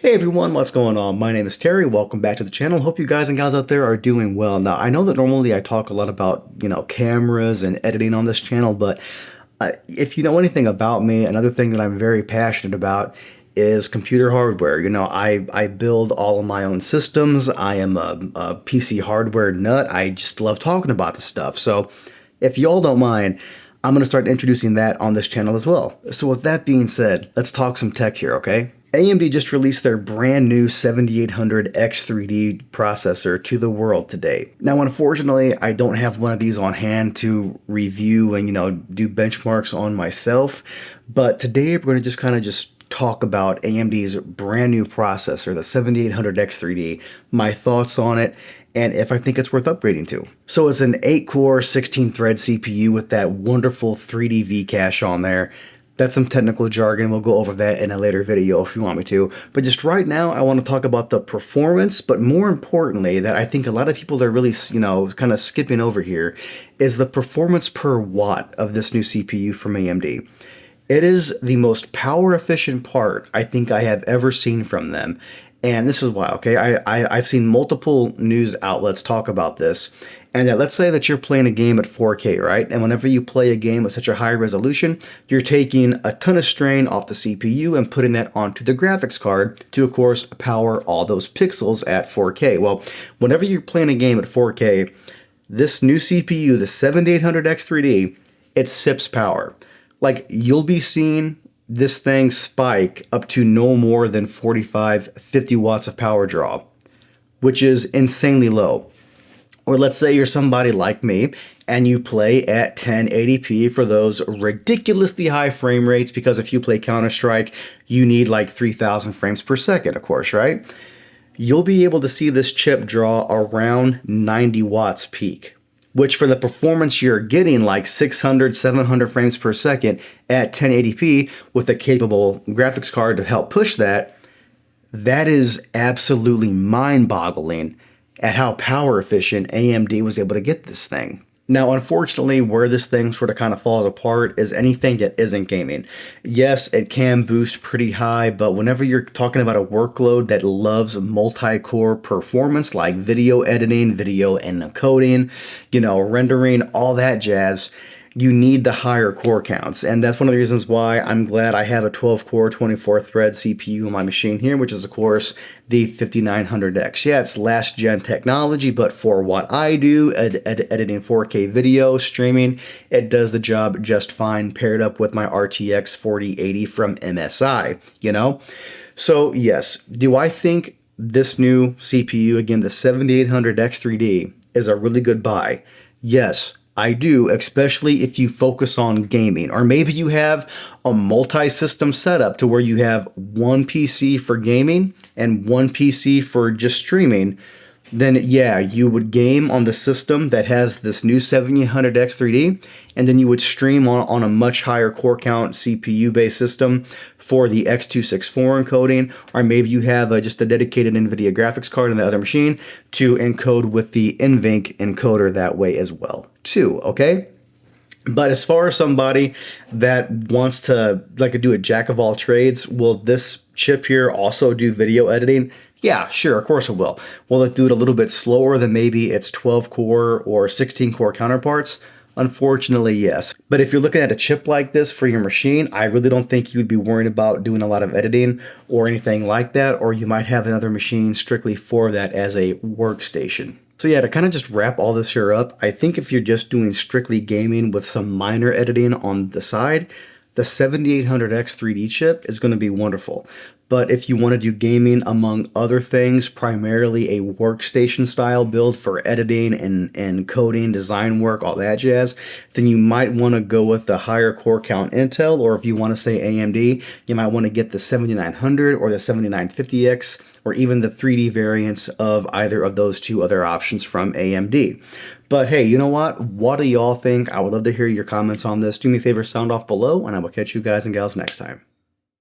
Hey everyone, what's going on? My name is Terry. Welcome back to the channel. Hope you guys and gals out there are doing well. Now, I know that normally I talk a lot about, cameras and editing on this channel, but if you know anything about me, another thing that I'm very passionate about is computer hardware. I build all of my own systems. I am a PC hardware nut. I just love talking about this stuff. So if y'all don't mind, I'm going to start introducing that on this channel as well. So with that being said, let's talk some tech here, okay? AMD just released their brand new 7800X 3D processor to the world today. Now, unfortunately, I don't have one of these on hand to review and, do benchmarks on myself. But today we're going to just talk about AMD's brand new processor, the 7800X 3D, my thoughts on it, and if I think it's worth upgrading to. So it's an 8-core, 16-thread CPU with that wonderful 3D V-cache on there. That's some technical jargon. We'll go over that in a later video if you want me to. But just right now, I want to talk about the performance, but more importantly, that I think a lot of people are really, kind of skipping over here, is the performance per watt of this new CPU from AMD. It is the most power efficient part I think I have ever seen from them. And this is why, okay? I've seen multiple news outlets talk about this. And let's say that you're playing a game at 4K, right? And whenever you play a game with such a high resolution, you're taking a ton of strain off the CPU and putting that onto the graphics card to, of course, power all those pixels at 4K. Well, whenever you're playing a game at 4K, this new CPU, the 7800X3D, it sips power. Like, you'll be seeing this thing spike up to no more than 45, 50 watts of power draw, which is insanely low. Or let's say you're somebody like me and you play at 1080p for those ridiculously high frame rates, because if you play Counter-Strike, you need like 3000 frames per second, of course, right? You'll be able to see this chip draw around 90 watts peak, which for the performance you're getting, like 600, 700 frames per second at 1080p with a capable graphics card to help push that, that is absolutely mind-boggling at how power efficient AMD was able to get this thing. Now, unfortunately, where this thing sort of kind of falls apart is anything that isn't gaming. Yes, it can boost pretty high, but whenever you're talking about a workload that loves multi-core performance, like video editing, video encoding, rendering, all that jazz, you need the higher core counts. And that's one of the reasons why I'm glad I have a 12-core, 24-thread CPU on my machine here, which is, of course, the 5900X. Yeah, it's last-gen technology, but for what I do, editing 4K video, streaming, it does the job just fine, paired up with my RTX 4080 from MSI, So, yes, do I think this new CPU, again, the 7800X3D, is a really good buy? Yes, I do, especially if you focus on gaming, or maybe you have a multi-system setup to where you have one PC for gaming and one PC for just streaming. Then yeah, you would game on the system that has this new 7800X3D, and then you would stream on a much higher core count CPU-based system for the X264 encoding, or maybe you have just a dedicated NVIDIA graphics card in the other machine to encode with the NVENC encoder that way as well, too, okay? But as far as somebody that wants to do a jack of all trades, will this chip here also do video editing? Yeah, sure, of course it will. Will it do it a little bit slower than maybe its 12-core or 16-core counterparts? Unfortunately, yes. But if you're looking at a chip like this for your machine, I really don't think you'd be worried about doing a lot of editing or anything like that, or you might have another machine strictly for that as a workstation. So yeah, to kind of just wrap all this here up, I think if you're just doing strictly gaming with some minor editing on the side, the 7800X 3D chip is going to be wonderful. But if you want to do gaming, among other things, primarily a workstation style build for editing and coding, design work, all that jazz, then you might want to go with the higher core count Intel, or if you want to say AMD, you might want to get the 7900 or the 7950X, or even the 3D variants of either of those two other options from AMD. But hey, you know what? What do y'all think? I would love to hear your comments on this. Do me a favor, sound off below, and I will catch you guys and gals next time.